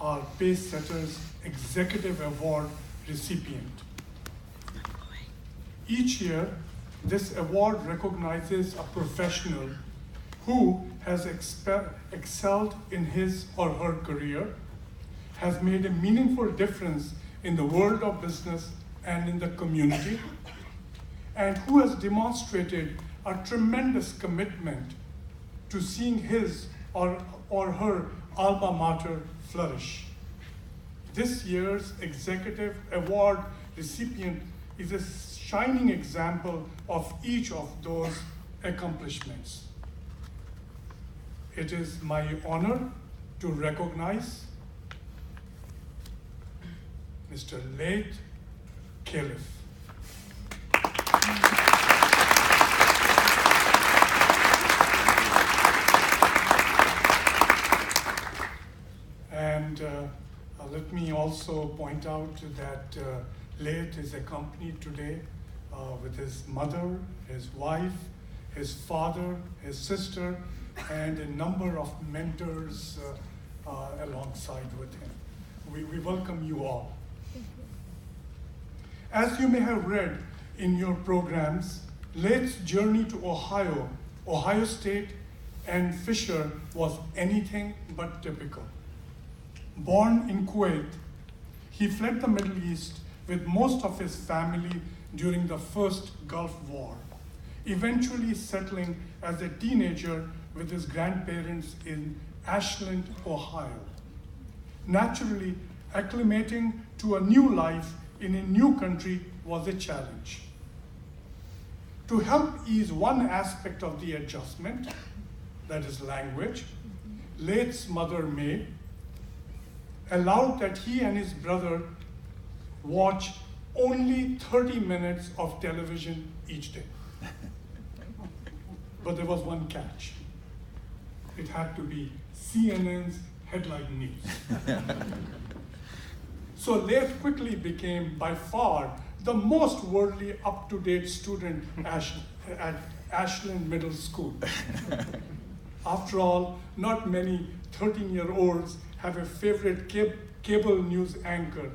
are Pacesetter's Executive Award recipient. Each year, this award recognizes a professional who has excelled in his or her career, has made a meaningful difference in the world of business and in the community, and who has demonstrated a tremendous commitment to seeing his or her alma mater flourish. This year's Executive Award recipient is a shining example of each of those accomplishments. It is my honor to recognize Mr. Laith Khalaf. And let me also point out that Laith is accompanied today with his mother, his wife, his father, his sister, and a number of mentors alongside with him. We welcome you all. As you may have read in your programs, Laith's journey to Ohio State, and Fisher was anything but typical. Born in Kuwait, he fled the Middle East with most of his family during the First Gulf War, eventually settling as a teenager with his grandparents in Ashland, Ohio. Naturally, acclimating to a new life in a new country was a challenge. To help ease one aspect of the adjustment, that is language, Laith's mother, May, allowed that he and his brother watch only 30 minutes of television each day. But there was one catch. It had to be CNN's headline news. So Laith quickly became by far the most worldly up-to-date student at Ashland Middle School. After all, not many 13-year-olds have a favorite cable news anchor.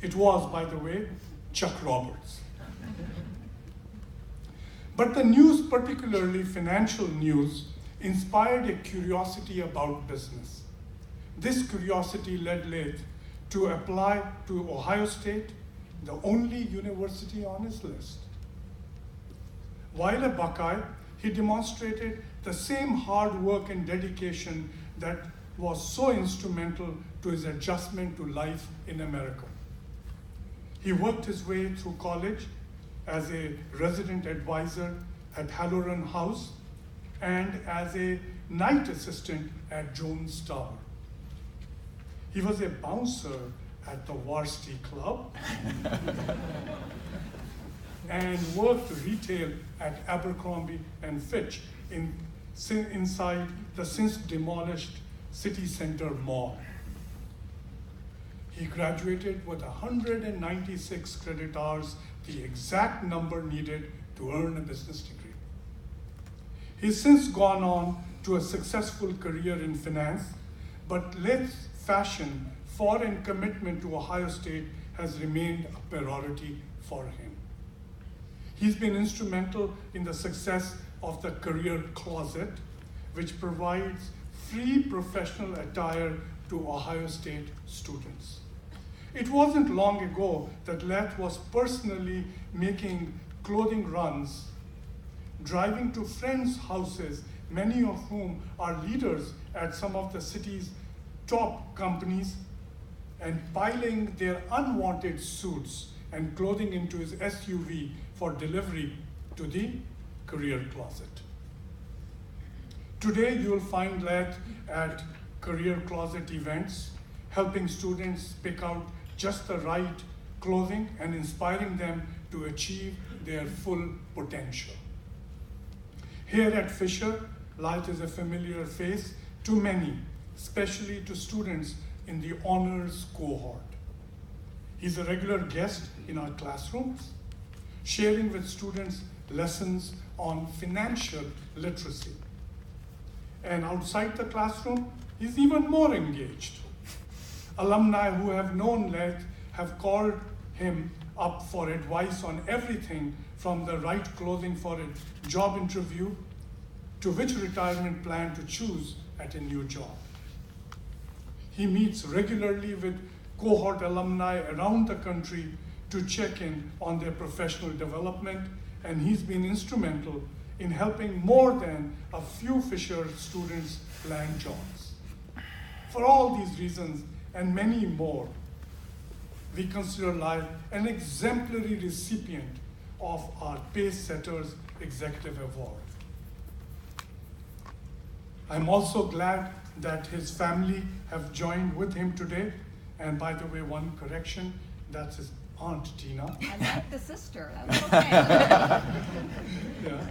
It was, by the way, Chuck Roberts. But the news, particularly financial news, inspired a curiosity about business. This curiosity led Laith to apply to Ohio State, the only university on his list. While a Buckeye, he demonstrated the same hard work and dedication that was so instrumental to his adjustment to life in America. He worked his way through college as a resident advisor at Halloran House and as a night assistant at Jones Tower. He was a bouncer at the Varsity Club and worked retail at Abercrombie and Fitch inside the since demolished City Center Mall. He graduated with 196 credit hours, the exact number needed to earn a business degree. He's since gone on to a successful career in finance, but Laith's passion for and commitment to Ohio State has remained a priority for him. He's been instrumental in the success of the Career Closet, which provides free professional attire to Ohio State students. It wasn't long ago that Laith was personally making clothing runs, driving to friends' houses, many of whom are leaders at some of the city's top companies, and piling their unwanted suits and clothing into his SUV for delivery to the Career Closet. Today, you'll find Laith at Career Closet events, helping students pick out just the right clothing and inspiring them to achieve their full potential. Here at Fisher, Laith is a familiar face to many, especially to students in the honors cohort. He's a regular guest in our classrooms, sharing with students lessons on financial literacy. And outside the classroom, he's even more engaged. Alumni who have known Laith have called him up for advice on everything from the right clothing for a job interview to which retirement plan to choose at a new job. He meets regularly with cohort alumni around the country to check in on their professional development, and he's been instrumental in helping more than a few Fisher students land jobs. For all these reasons and many more, we consider Laith an exemplary recipient of our Pacesetter's Executive Award. I'm also glad that his family have joined with him today. And by the way, one correction, that's his Aunt Tina. I like the sister, that's okay. Yeah.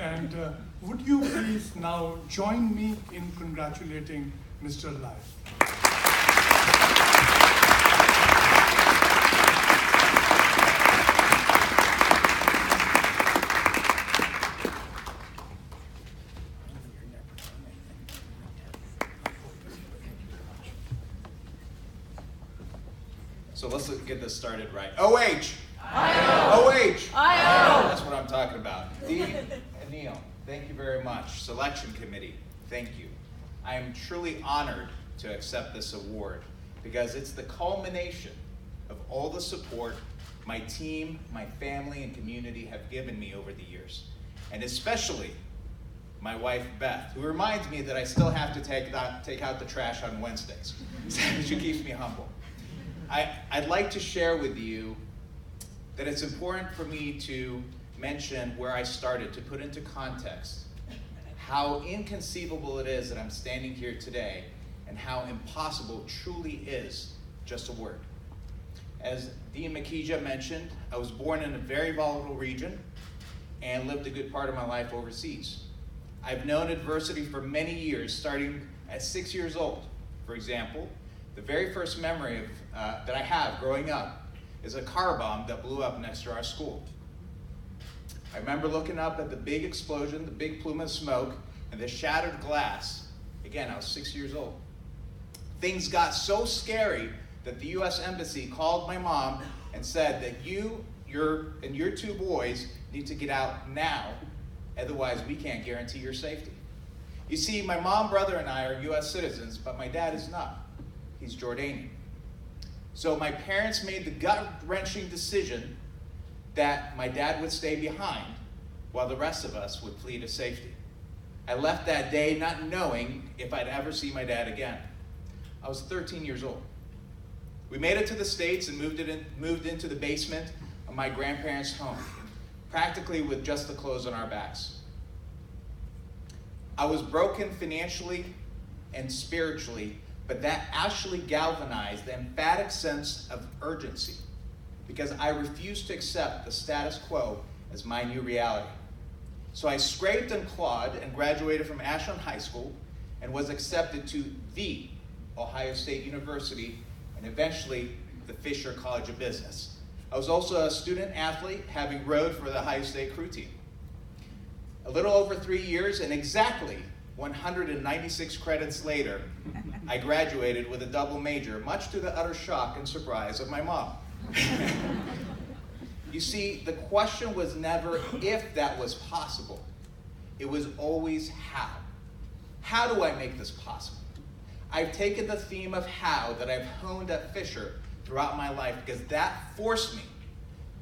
And would you please now join me in congratulating Mr. Laith. So let's get this started right. OH! I-O! OH! I-O! That's what I'm talking about. Dean and Neil, thank you very much. Selection Committee, thank you. I am truly honored to accept this award because it's the culmination of all the support my team, my family, and community have given me over the years. And especially my wife, Beth, who reminds me that I still have to take out the trash on Wednesdays. She keeps me humble. I'd like to share with you that it's important for me to mention where I started, to put into context how inconceivable it is that I'm standing here today and how impossible it truly is just a word. As Dean Makija mentioned, I was born in a very volatile region and lived a good part of my life overseas. I've known adversity for many years, starting at 6 years old. For example, the very first memory that I have growing up is a car bomb that blew up next to our school. I remember looking up at the big explosion, the big plume of smoke, and the shattered glass. Again, I was 6 years old. Things got so scary that the U.S. Embassy called my mom and said that your two boys need to get out now, otherwise we can't guarantee your safety. You see, my mom, brother, and I are U.S. citizens, but my dad is not. He's Jordanian. So my parents made the gut-wrenching decision that my dad would stay behind while the rest of us would flee to safety. I left that day not knowing if I'd ever see my dad again. I was 13 years old. We made it to the States and moved into the basement of my grandparents' home, practically with just the clothes on our backs. I was broken financially and spiritually, but that actually galvanized the emphatic sense of urgency because I refused to accept the status quo as my new reality. So I scraped and clawed and graduated from Ashland High School and was accepted to the Ohio State University and eventually the Fisher College of Business. I was also a student athlete, having rowed for the Ohio State crew team. A little over 3 years and exactly 196 credits later, I graduated with a double major, much to the utter shock and surprise of my mom. You see, the question was never if that was possible. It was always how. How do I make this possible? I've taken the theme of how that I've honed at Fisher throughout my life because that forced me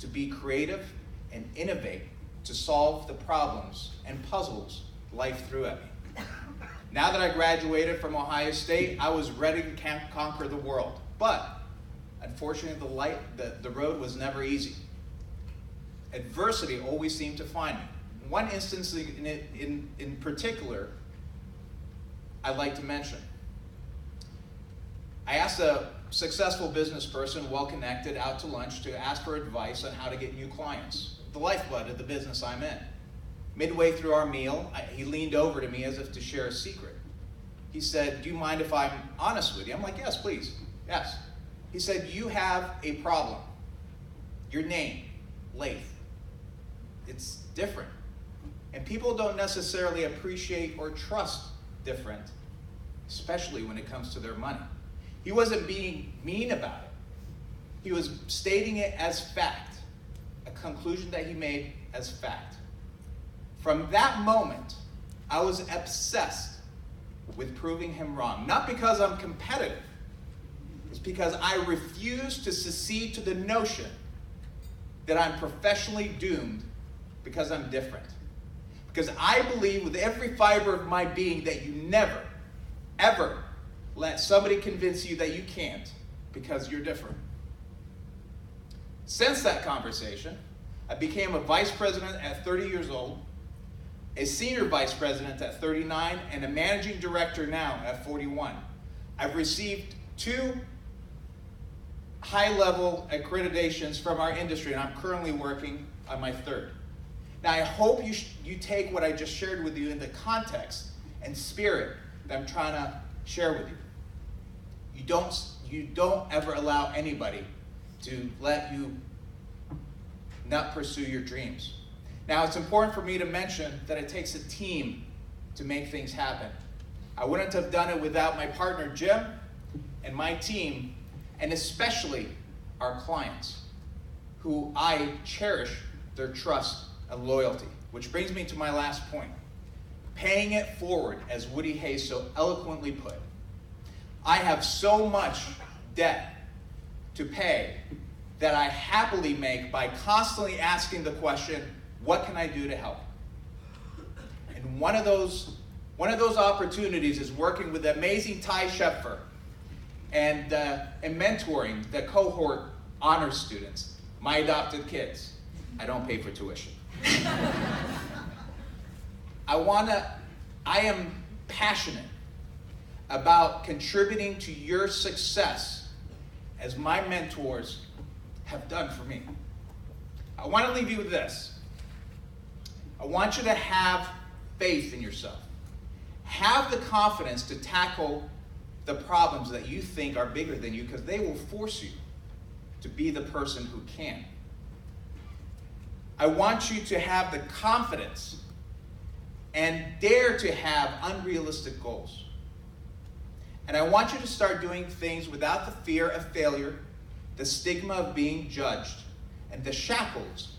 to be creative and innovate to solve the problems and puzzles life threw at me. Now that I graduated from Ohio State, I was ready to conquer the world. But unfortunately, the road was never easy. Adversity always seemed to find me. One instance in particular I'd like to mention. I asked a successful business person, well-connected, out to lunch to ask for advice on how to get new clients, the lifeblood of the business I'm in. Midway through our meal, he leaned over to me as if to share a secret. He said, "Do you mind if I'm honest with you?" I'm like, "Yes, please." Yes. He said, "You have a problem. Your name, Laith. It's different. And people don't necessarily appreciate or trust different, especially when it comes to their money." He wasn't being mean about it. He was stating it as fact, a conclusion that he made as fact. From that moment, I was obsessed with proving him wrong. Not because I'm competitive. It's because I refuse to secede to the notion that I'm professionally doomed because I'm different. Because I believe with every fiber of my being that you never, ever let somebody convince you that you can't because you're different. Since that conversation, I became a vice president at 30 years old, a senior vice president at 39, and a managing director now at 41. I've received 2 high-level accreditations from our industry, and I'm currently working on my 3rd. Now, I hope you take what I just shared with you in the context and spirit that I'm trying to share with you. You don't ever allow anybody to let you not pursue your dreams. Now, it's important for me to mention that it takes a team to make things happen. I wouldn't have done it without my partner, Jim, and my team, and especially our clients, who I cherish their trust and loyalty. Which brings me to my last point. Paying it forward, as Woody Hayes so eloquently put. I have so much debt to pay that I happily make by constantly asking the question, what can I do to help? And one of those opportunities is working with the amazing Ty Shepfer and mentoring the cohort honors students, my adopted kids. I don't pay for tuition. I am passionate about contributing to your success as my mentors have done for me. I want to leave you with this. I want you to have faith in yourself. Have the confidence to tackle the problems that you think are bigger than you, because they will force you to be the person who can. I want you to have the confidence and dare to have unrealistic goals. And I want you to start doing things without the fear of failure, the stigma of being judged, and the shackles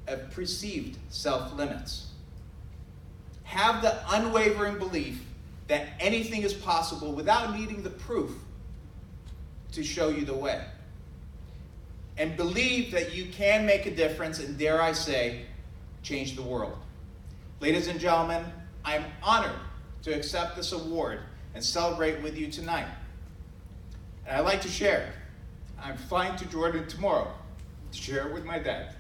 of perceived self-limits. Have the unwavering belief that anything is possible without needing the proof to show you the way. And believe that you can make a difference and, dare I say, change the world. Ladies and gentlemen, I'm honored to accept this award and celebrate with you tonight. And I'd like to share. I'm flying to Jordan tomorrow to share it with my dad.